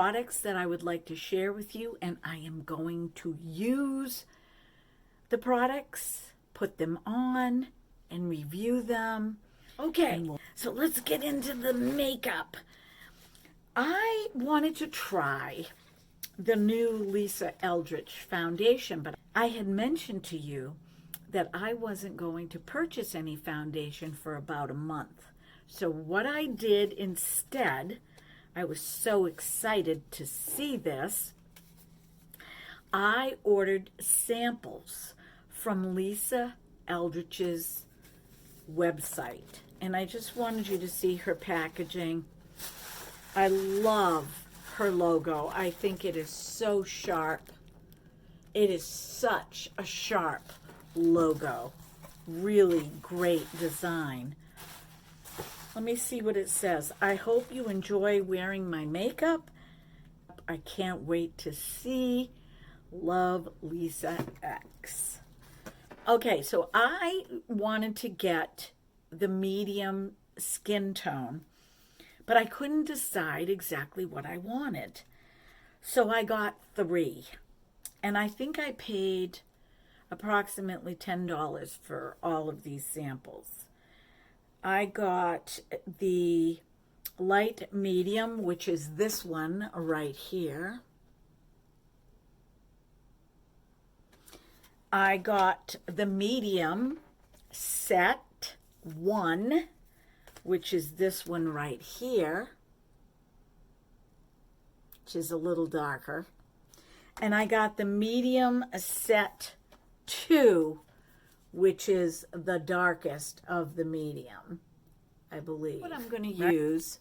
products that I would like to share with you, and I am going to use the products, put them on, and review them. Okay, so let's get into the makeup. I wanted to try the new Lisa Eldridge foundation, but I had mentioned to you that I wasn't going to purchase any foundation for about a month. So what I did instead, I was so excited to see this, I ordered samples from Lisa Eldridge's website. And I just wanted you to see her packaging. I love her logo. I think it is so sharp. It is such a sharp logo. Really great design. Let me see what it says. I hope you enjoy wearing my makeup. I can't wait to see. Love, Lisa X. Okay, so I wanted to get the medium skin tone, but I couldn't decide exactly what I wanted. So I got 3, and I think I paid approximately $10 for all of these samples. I got the light medium, which is this one right here. I got the medium set 1, which is this one right here, which is a little darker. And I got the medium set 2, which is the darkest of the medium, I believe. What I'm going to use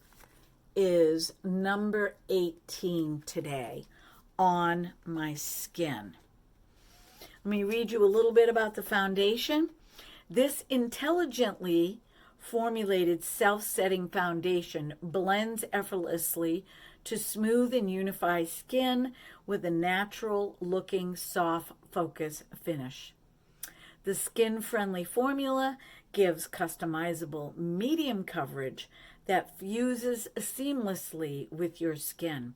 is number 18 today on my skin. Let me read you a little bit about the foundation. This intelligently formulated self-setting foundation blends effortlessly to smooth and unify skin with a natural-looking soft focus finish. The skin-friendly formula gives customizable medium coverage that fuses seamlessly with your skin.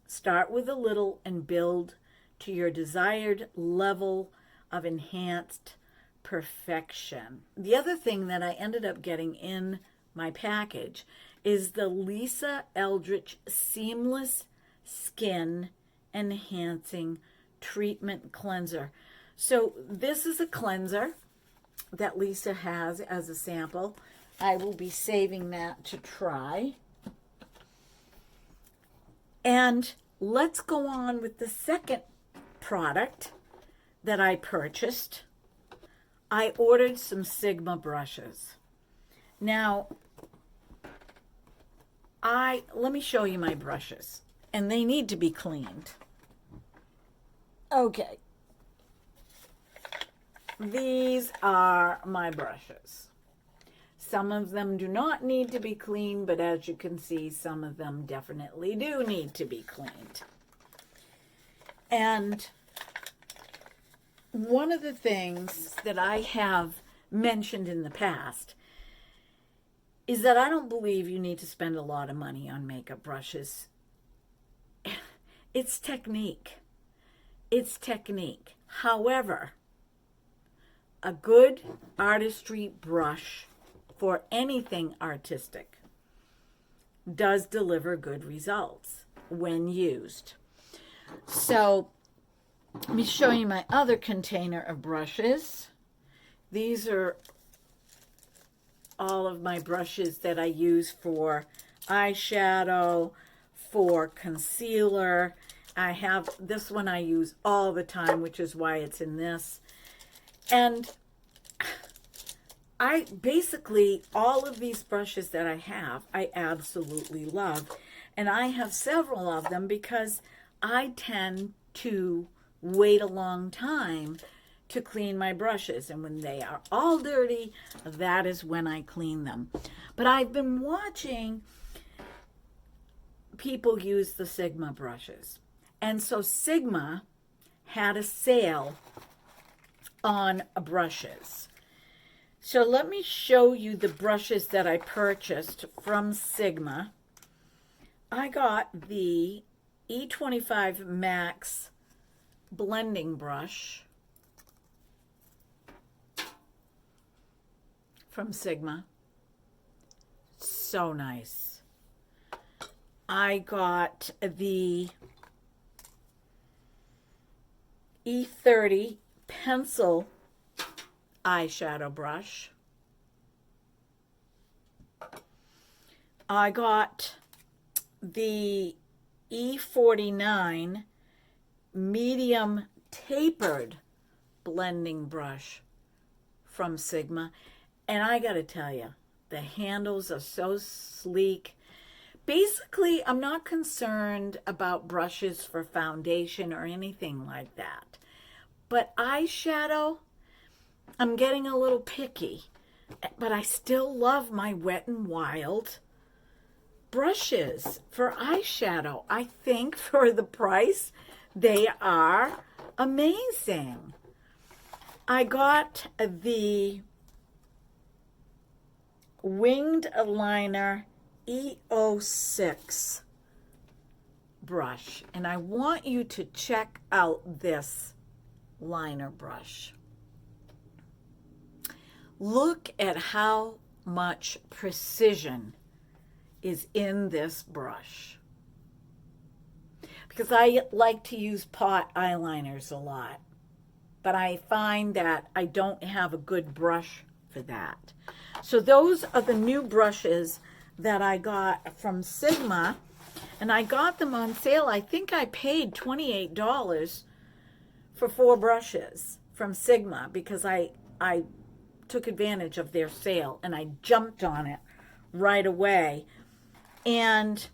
Start with a little and build to your desired level of enhanced perfection. The other thing that I ended up getting in my package is the Lisa Eldridge Seamless Skin Enhancing Treatment Cleanser. So this is a cleanser that Lisa has as a sample. I will be saving that to try. And let's go on with the second product that I purchased. I ordered some Sigma brushes. Now, let me show you my brushes, and they need to be cleaned. Okay. These are my brushes. Some of them do not need to be cleaned, but as you can see, some of them definitely do need to be cleaned. And one of the things that I have mentioned in the past is that I don't believe you need to spend a lot of money on makeup brushes. It's technique. It's technique. However, a good artistry brush for anything artistic does deliver good results when used. So let me show you my other container of brushes. These are all of my brushes that I use for eyeshadow, for concealer. I have this one I use all the time, which is why it's in this. And I basically, all of these brushes that I have, I absolutely love. And I have several of them because I tend to wait a long time to clean my brushes. And when they are all dirty, that is when I clean them. But I've been watching people use the Sigma brushes. And so Sigma had a sale on brushes. So let me show you the brushes that I purchased from Sigma. I got the E25 Max blending brush from Sigma. So nice. I got the E30 pencil eyeshadow brush. I got the E49 medium tapered blending brush from Sigma. And I gotta tell you, the handles are so sleek. Basically, I'm not concerned about brushes for foundation or anything like that. But eyeshadow, I'm getting a little picky. But I still love my Wet n Wild brushes for eyeshadow. I think for the price, they are amazing. I got the Winged Liner E06 brush, and I want you to check out this liner brush. Look at how much precision is in this brush, because I like to use pot eyeliners a lot, but I find that I don't have a good brush for that. So those are the new brushes that I got from Sigma, and I got them on sale. I think I paid $28 for 4 brushes from Sigma because I took advantage of their sale and I jumped on it right away. And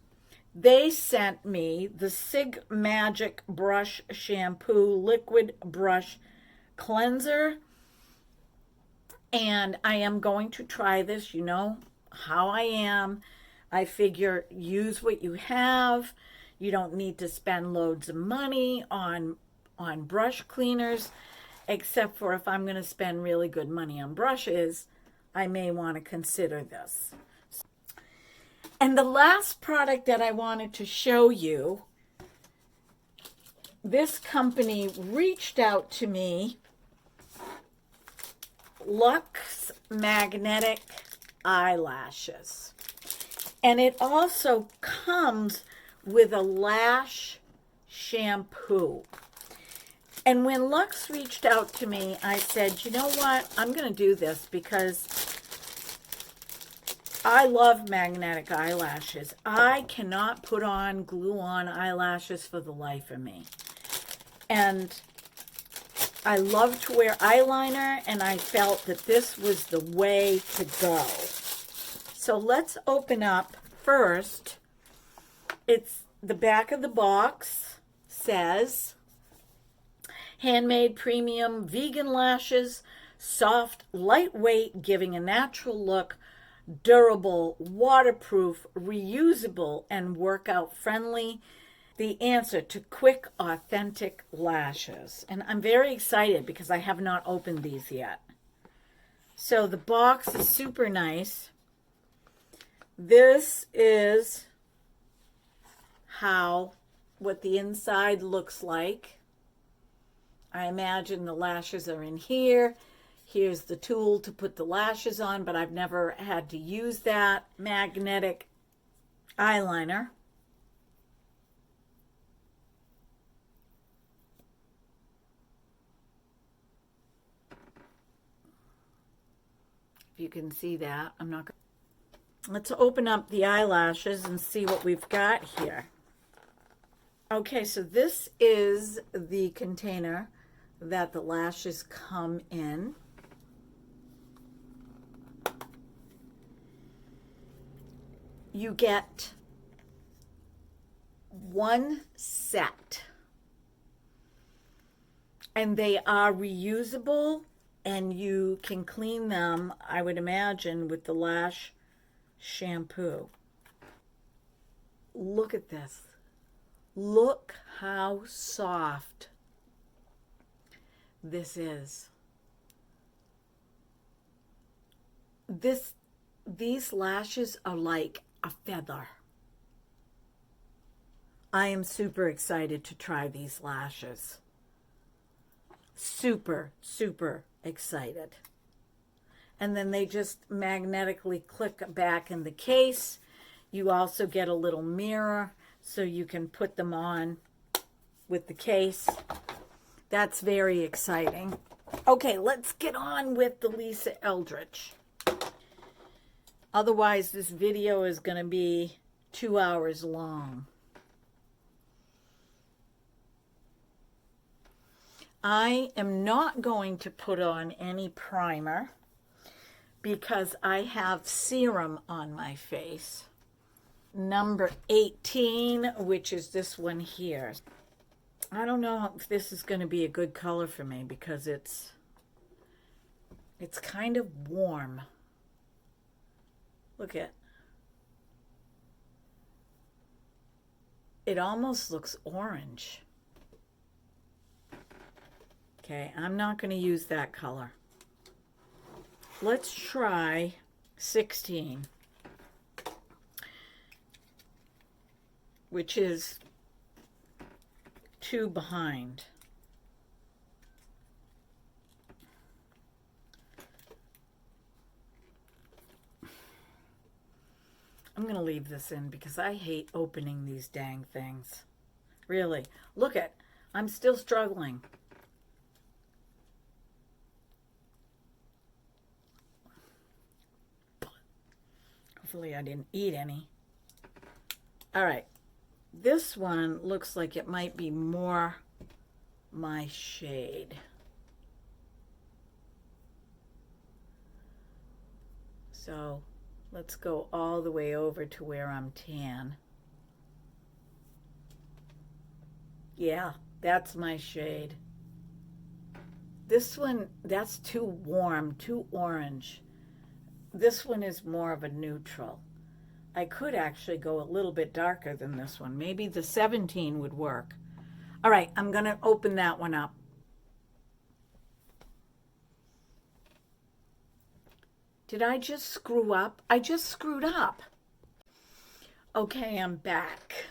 they sent me the Sig Magic Brush Shampoo Liquid Brush Cleanser. And I am going to try this. You know how I am. I figure use what you have. You don't need to spend loads of money on brush cleaners, except for if I'm going to spend really good money on brushes, I may want to consider this. And the last product that I wanted to show you, this company reached out to me, Lux Magnetic Eyelashes. And it also comes with a lash shampoo. And when Lux reached out to me, I said, you know what? I'm going to do this because I love magnetic eyelashes. I cannot put on glue-on eyelashes for the life of me. And I love to wear eyeliner, and I felt that this was the way to go. So let's open up first. It's the back of the box says, handmade premium vegan lashes, soft, lightweight, giving a natural look, durable, waterproof, reusable, and workout friendly. The answer to quick, authentic lashes. And I'm very excited because I have not opened these yet. So the box is super nice. This is what the inside looks like. I imagine the lashes are in here. Here's the tool to put the lashes on, but I've never had to use that. Magnetic eyeliner. If you can see that, I'm not going. Let's open up the eyelashes and see what we've got here. Okay, so this is the container that the lashes come in. You get one set, and they are reusable, and you can clean them, I would imagine, with the lash shampoo. Look at this. Look how soft this is. These lashes are like a feather. I am super excited to try these lashes. Super, super excited. And then they just magnetically click back in the case. You also get a little mirror so you can put them on with the case. That's very exciting. Okay, let's get on with the Lisa Eldridge. Otherwise, this video is going to be 2 hours long. I am not going to put on any primer because I have serum on my face. Number 18, which is this one here. I don't know if this is going to be a good color for me because it's kind of warm. Look at it. Almost looks orange. Okay, I'm not going to use that color. Let's try 16, which is 2 behind. I'm going to leave this in because I hate opening these dang things. Really. Look at, I'm still struggling. Hopefully I didn't eat any. All right. This one looks like it might be more my shade. So let's go all the way over to where I'm tan. Yeah, that's my shade. This one, that's too warm, too orange. This one is more of a neutral. I could actually go a little bit darker than this one. Maybe the 17 would work. All right, I'm going to open that one up. Did I just screw up? I just screwed up. Okay, I'm back.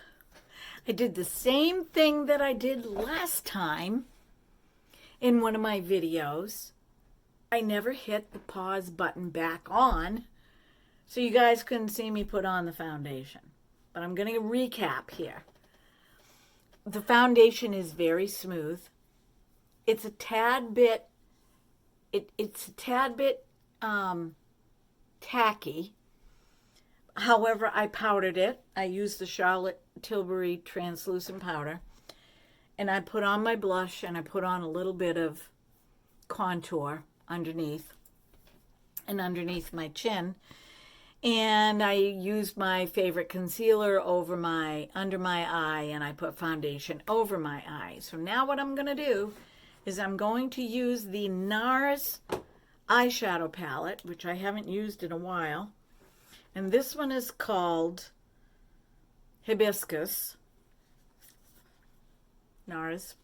I did the same thing that I did last time in one of my videos. I never hit the pause button back on, so you guys couldn't see me put on the foundation. But I'm going to recap here. The foundation is very smooth. It's a tad bit, tacky. However, I powdered it. I used the Charlotte Tilbury translucent powder. And I put on my blush and I put on a little bit of contour underneath and underneath my chin. And I used my favorite concealer under my eye, and I put foundation over my eye. So now what I'm going to do is I'm going to use the NARS eyeshadow palette, which I haven't used in a while. And this one is called Hibiscus. NARS.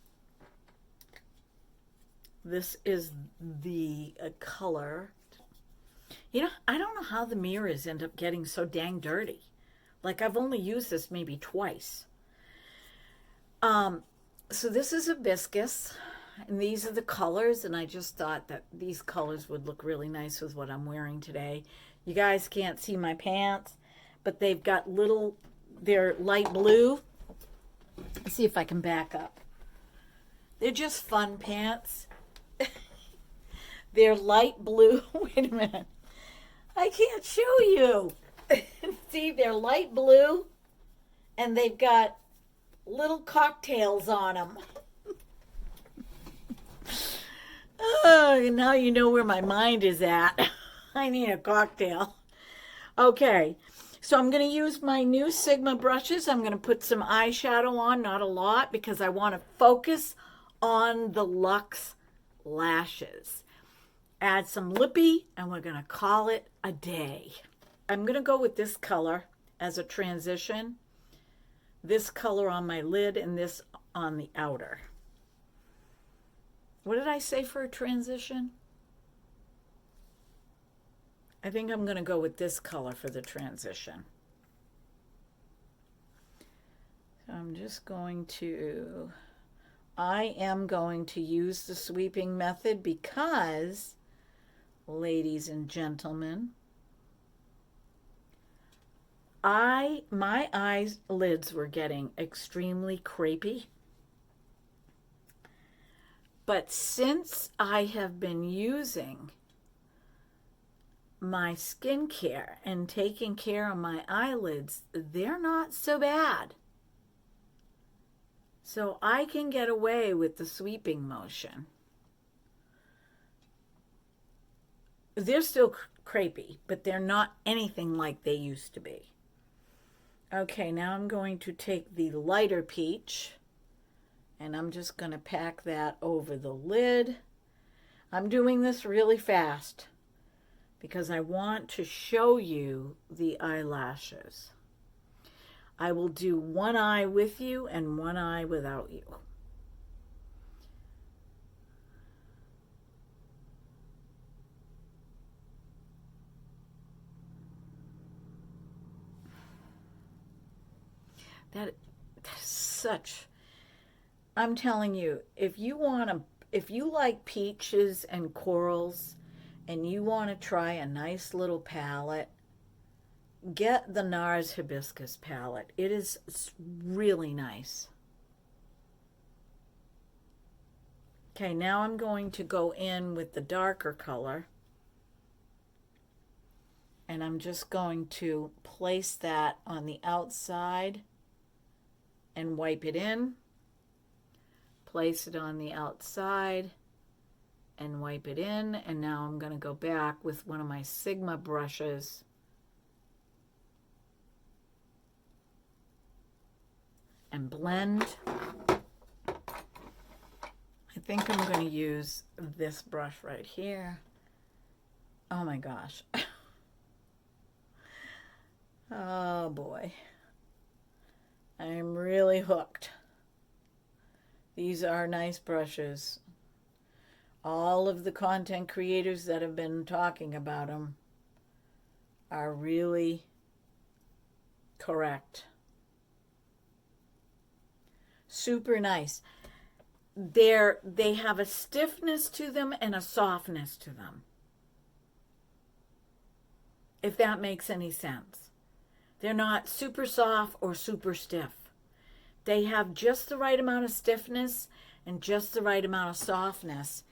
This is the color. You know, I don't know how the mirrors end up getting so dang dirty. Like, I've only used this maybe twice. So this is Hibiscus, and these are the colors, and I just thought that these colors would look really nice with what I'm wearing today. You guys can't see my pants, but they've got they're light blue. Let's see if I can back up. They're just fun pants. They're light blue. Wait a minute. I can't show you. See, they're light blue, and they've got little cocktails on them. Oh, now you know where my mind is at. I need a cocktail. Okay, so I'm going to use my new Sigma brushes. I'm going to put some eyeshadow on, not a lot, because I want to focus on the Lux lashes. Add some lippy, and we're going to call it a day. I'm going to go with this color as a transition. This color on my lid and this on the outer. What did I say for a transition? I think I'm going to go with this color for the transition. So I'm just going to, I am going to use the sweeping method because, ladies and gentlemen, my eyelids were getting extremely crepey. But since I have been using my skincare and taking care of my eyelids, they're not so bad. So I can get away with the sweeping motion. They're still crepey, but they're not anything like they used to be. Okay, now I'm going to take the lighter peach and I'm just going to pack that over the lid. I'm doing this really fast because I want to show you the eyelashes. I will do one eye with you and one eye without you. That is such, I'm telling you, if you like peaches and corals and you want to try a nice little palette, get the NARS Hibiscus palette. It is really nice. Okay, now I'm going to go in with the darker color. And I'm just going to place that on the outside and wipe it in. Place it on the outside and wipe it in. And now I'm going to go back with one of my Sigma brushes and blend. I think I'm going to use this brush right here. Oh my gosh. Oh boy. I'm really hooked. These are nice brushes. All of the content creators that have been talking about them are really correct. Super nice. They have a stiffness to them and a softness to them, if that makes any sense. They're not super soft or super stiff. They have just the right amount of stiffness and just the right amount of softness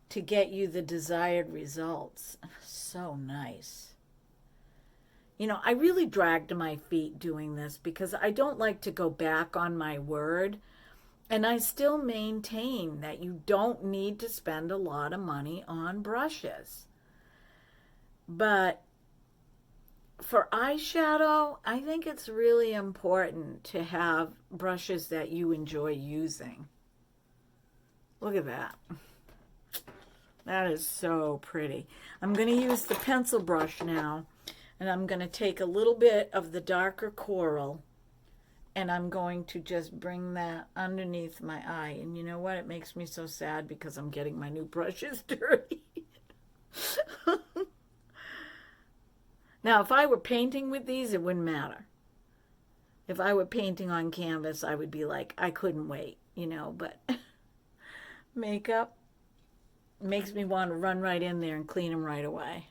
to get you the desired results. So nice. You know, I really dragged my feet doing this because I don't like to go back on my word. And I still maintain that you don't need to spend a lot of money on brushes. But for eyeshadow, I think it's really important to have brushes that you enjoy using. Look at that. That is so pretty. I'm going to use the pencil brush now, and I'm going to take a little bit of the darker coral, and I'm going to just bring that underneath my eye. And you know what? It makes me so sad because I'm getting my new brushes dirty. Now, if I were painting with these, it wouldn't matter. If I were painting on canvas, I would be like, I couldn't wait, you know, but makeup makes me want to run right in there and clean them right away.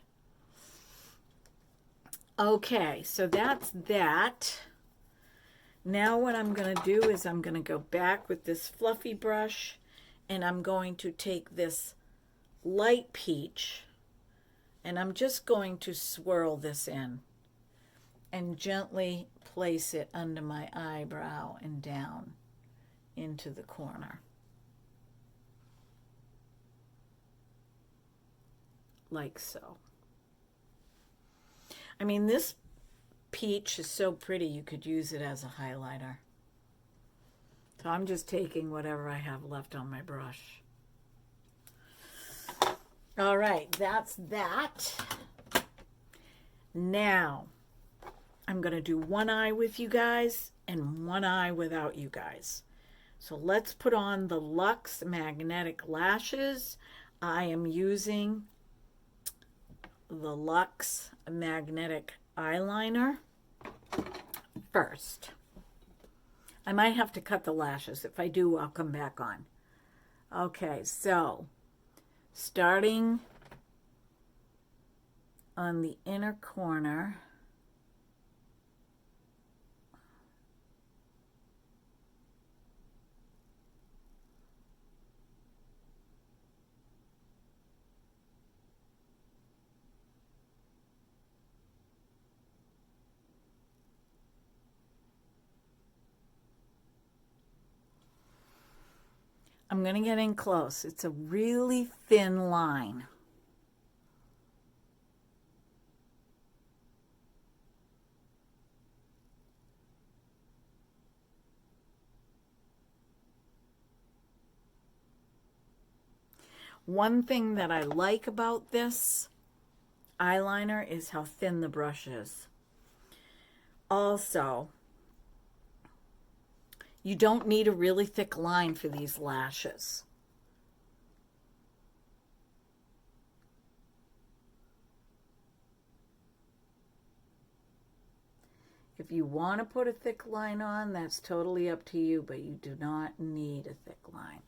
Okay, so that's that. Now what I'm going to do is I'm going to go back with this fluffy brush, and I'm going to take this light peach, and I'm just going to swirl this in and gently place it under my eyebrow and down into the corner. Like so. I mean, this peach is so pretty you could use it as a highlighter. So I'm just taking whatever I have left on my brush. All right, that's that. Now, I'm going to do one eye with you guys and one eye without you guys. So let's put on the Lux Magnetic Lashes. I am using the Lux Magnetic Eyeliner first. I might have to cut the lashes. If I do, I'll come back on. Okay, so starting on the inner corner, I'm going to get in close. It's a really thin line. One thing that I like about this eyeliner is how thin the brush is. Also, you don't need a really thick line for these lashes. If you want to put a thick line on, that's totally up to you, but you do not need a thick line.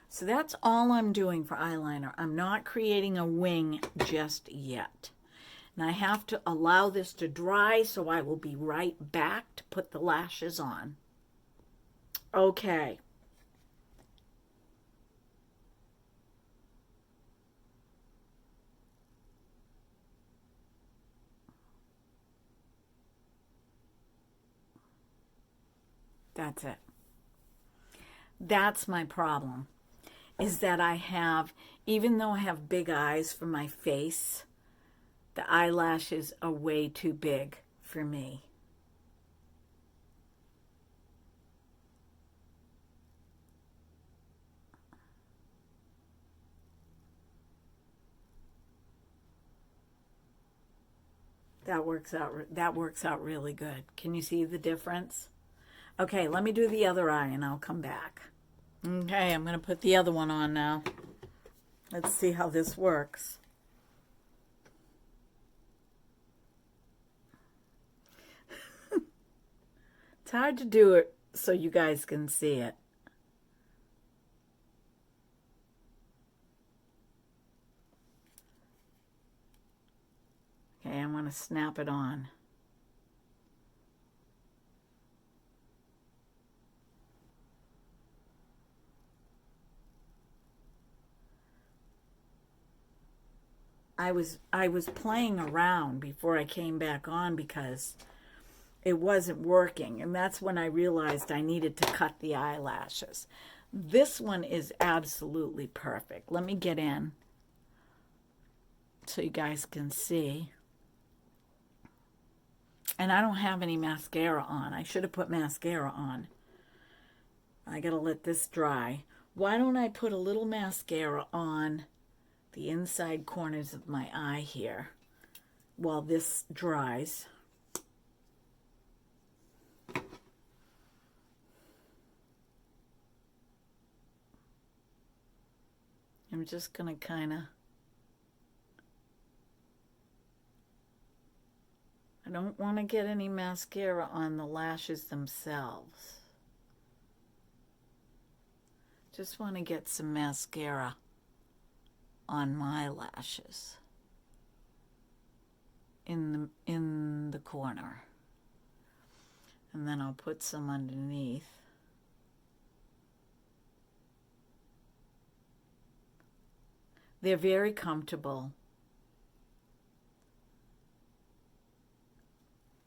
So that's all I'm doing for eyeliner. I'm not creating a wing just yet. And I have to allow this to dry, so I will be right back to put the lashes on. Okay. That's it. That's my problem, is that I have, even though I have big eyes for my face, the eyelashes are way too big for me. That works out really good. Can you see the difference? Okay, let me do the other eye and I'll come back. Okay, I'm going to put the other one on now. Let's see how this works. It's hard to do it so you guys can see it. Okay, I'm going to snap it on. I was playing around before I came back on because it wasn't working, and that's when I realized I needed to cut the eyelashes. This one is absolutely perfect. Let me get in so you guys can see. And I don't have any mascara on. I should have put mascara on. I gotta let this dry. Why don't I put a little mascara on the inside corners of my eye here while this dries? I'm just gonna kind of, I don't want to get any mascara on the lashes themselves. Just want to get some mascara on my lashes in the corner. And then I'll put some underneath. They're very comfortable.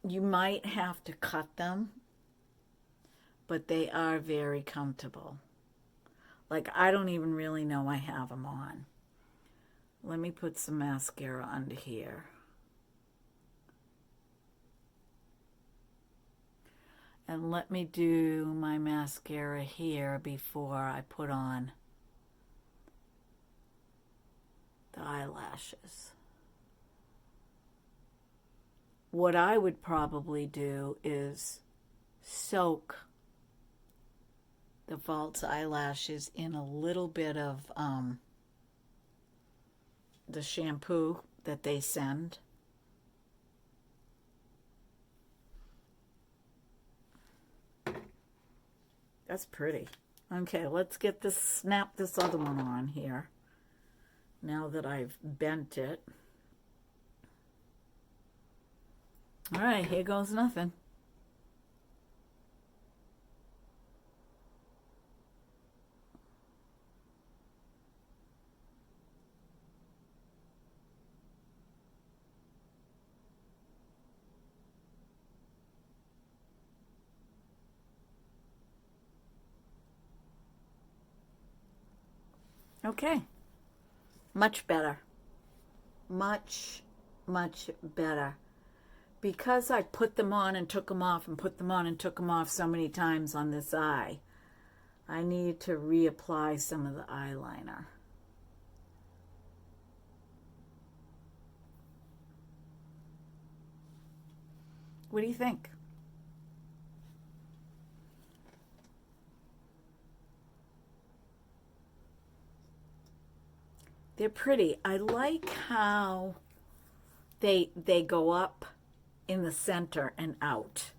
You might have to cut them, but they are very comfortable. Like, I don't even really know I have them on. Let me put some mascara under here. And let me do my mascara here before I put on the eyelashes. What I would probably do is soak the false eyelashes in a little bit of the shampoo that they send. That's pretty. Okay, let's get this, snap this other one on here. Now that I've bent it. All right, here goes nothing. Okay, much better. Much, much better. Because I put them on and took them off and put them on and took them off so many times on this eye, I need to reapply some of the eyeliner. What do you think? They're pretty. I like how they go up in the center and out.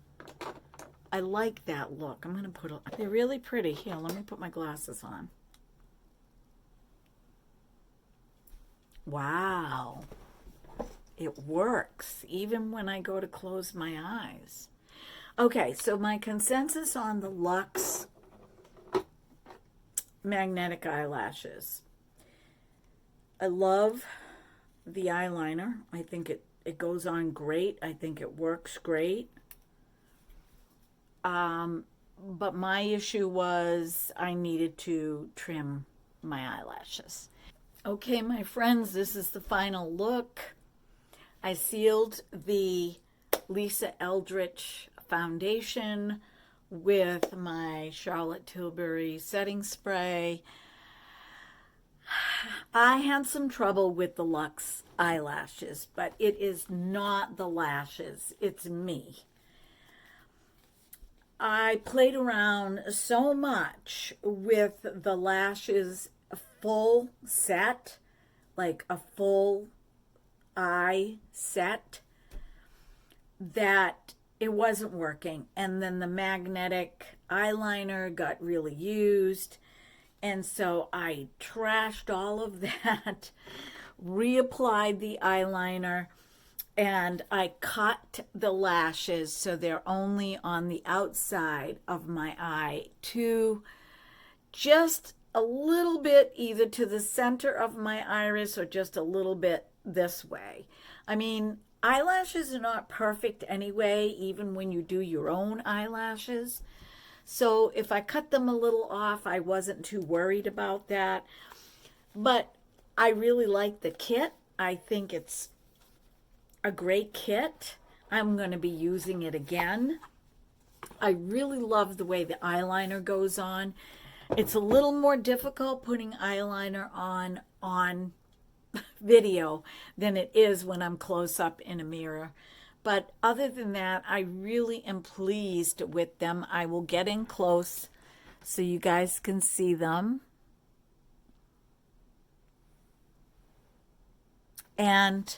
I like that look. I'm going to put a, they're really pretty. Here, let me put my glasses on. Wow. It works even when I go to close my eyes. Okay, so my consensus on the Lux Magnetic Eyelashes. I love the eyeliner. I think it goes on great. I think it works great. But my issue was I needed to trim my eyelashes. Okay, my friends, this is the final look. I sealed the Lisa Eldridge foundation with my Charlotte Tilbury setting spray. I had some trouble with the Lux eyelashes, but it is not the lashes, it's me. I played around so much with the lashes full set, like a full eye set, that it wasn't working. And then the magnetic eyeliner got really used. And so I trashed all of that, reapplied the eyeliner, and I cut the lashes so they're only on the outside of my eye to just a little bit either to the center of my iris or just a little bit this way. I mean, eyelashes are not perfect anyway, even when you do your own eyelashes. So if I cut them a little off, I wasn't too worried about that. But I really like the kit. I think it's a great kit. I'm going to be using it again. I really love the way the eyeliner goes on. It's a little more difficult putting eyeliner on video than it is when I'm close up in a mirror. But other than that, I really am pleased with them. I will get in close so you guys can see them. And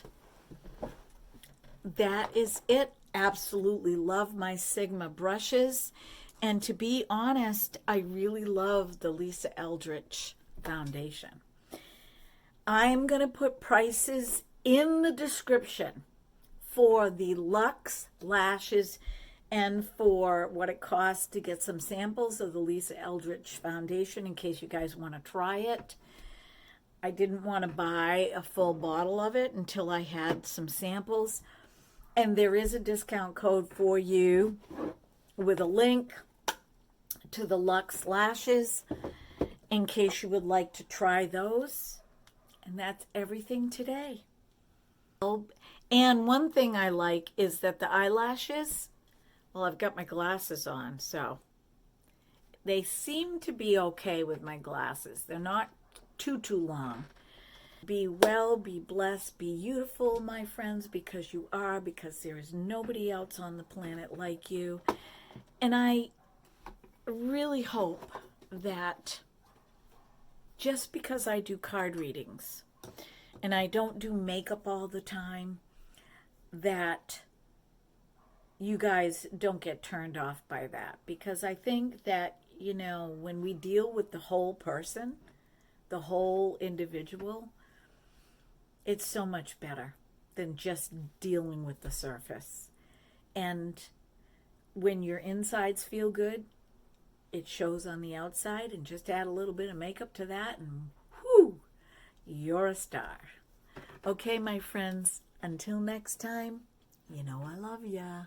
that is it. Absolutely love my Sigma brushes. And to be honest, I really love the Lisa Eldridge foundation. I'm going to put prices in the description for the Lux lashes and for what it costs to get some samples of the Lisa Eldridge foundation in case you guys want to try it. I didn't want to buy a full bottle of it until I had some samples. And there is a discount code for you with a link to the Lux lashes in case you would like to try those. And that's everything today. And one thing I like is that the eyelashes, well, I've got my glasses on, so they seem to be okay with my glasses. They're not too long. Be well, be blessed, be beautiful, my friends, because you are, because there is nobody else on the planet like you. And I really hope that just because I do card readings and I don't do makeup all the time, that you guys don't get turned off by that, because I think that you know, when we deal with the whole person, the whole individual, it's so much better than just dealing with the surface. And when your insides feel good, it shows on the outside, and just add a little bit of makeup to that and whoo, you're a star. Okay, my friends, until next time, you know I love ya.